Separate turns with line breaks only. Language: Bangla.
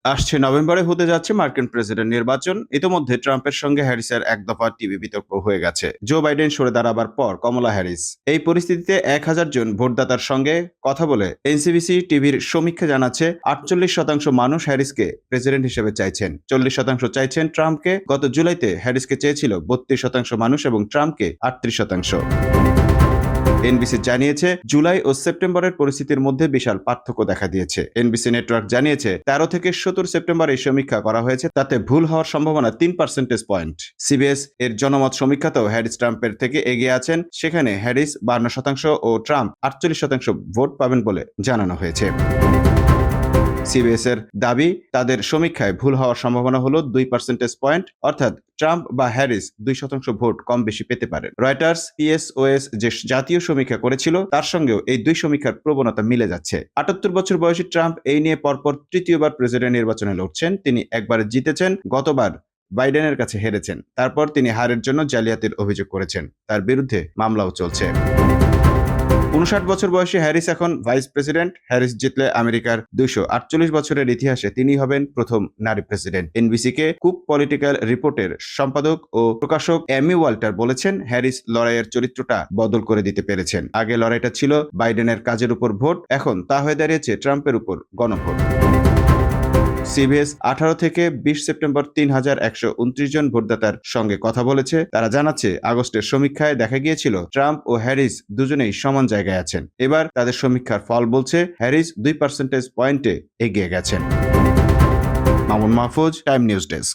আসছে নভেম্বরে হতে যাচ্ছে মার্কিন প্রেসিডেন্ট নির্বাচন। ইতোমধ্যে ট্রাম্পের সঙ্গে হ্যারিসের এক দফা টিভি বিতর্ক হয়ে গেছে। জো বাইডেন সরে দাঁড়াবার পর কমলা হ্যারিস এই পরিস্থিতিতে 1,000 জন ভোটদাতার সঙ্গে কথা বলে এনসিবিসি টিভির সমীক্ষা জানাচ্ছে 48% মানুষ হ্যারিসকে প্রেসিডেন্ট হিসেবে চাইছেন, 40% চাইছেন ট্রাম্পকে। গত জুলাইতে হ্যারিসকে চেয়েছিল 32% মানুষ এবং ট্রাম্পকে 38%। এনবিসি জানিয়েছে জুলাই ও সেপ্টেম্বরের পরিস্থিতির মধ্যে বিশাল পার্থক্য দেখা দিয়েছে। এনবিসি নেটওয়ার্ক জানিয়েছে 13 থেকে 17 সেপ্টেম্বর এই সমীক্ষা করা হয়েছে, তাতে ভুল হওয়ার সম্ভাবনা 3 পার্সেন্টেজ পয়েন্ট। সিবিএস এর জনমত সমীক্ষাতেও হ্যারিস ট্রাম্পের থেকে এগিয়ে আছেন, সেখানে হ্যারিস 52% ও ট্রাম্প 48% ভোট পাবেন বলে জানানো হয়েছে। সিবিএস এর দাবি, তাদের সমীক্ষায় ভুল হওয়ার সম্ভাবনা হলো 2 পার্সেন্টেজ পয়েন্ট, অর্থাৎ ট্রাম্প বা হ্যারিস 2% ভোট কম বেশি পেতে পারেন। রয়টার্স পিএসওএস যে জাতীয় সমীক্ষা করেছিল তার সঙ্গেও এই দুই সমীক্ষার প্রবণতা মিলে যাচ্ছে। 78 বছর বয়সী ট্রাম্প এই নিয়ে পরপর তৃতীয়বার প্রেসিডেন্ট নির্বাচনে লড়ছেন। তিনি একবার জিতেছেন, গতবার বাইডেনের কাছে হেরেছেন। তারপর তিনি হারের জন্য জালিয়াতির অভিযোগ করেছেন, তার বিরুদ্ধে মামলাও চলছে। 59 বছর বয়সী হ্যারিস এখন ভাইস প্রেসিডেন্ট। হ্যারিস জিতলে আমেরিকার 248 বছরের ইতিহাসে তিনি হবেন প্রথম নারী প্রেসিডেন্ট। এনবিসিকে কুক পলিটিক্যাল রিপোর্টের সম্পাদক ও প্রকাশক এমি ওয়াল্টার বলেছেন, হ্যারিস লড়াইয়ের চরিত্রটা বদল করে দিতে পেরেছেন। আগে লড়াইটা ছিল বাইডেনের কাজের উপর ভোট, এখন তা হয়ে দাঁড়িয়েছে ট্রাম্পের উপর গণভোট। সিবিএস 18 থেকে 20 সেপ্টেম্বর 3129 জন ভোটদাতার সঙ্গে কথা বলেছে। তারা জানাচ্ছে আগস্টের সমীক্ষায় দেখা গিয়েছিল ট্রাম্প ও হ্যারিস দুজনেই সমান জায়গায় আছেন। এবার তাদের সমীক্ষার ফল বলছে হ্যারিস 2 পার্সেন্টেজ পয়েন্টে এগিয়ে গেছেন। Mamun Mahfuz, time news desk.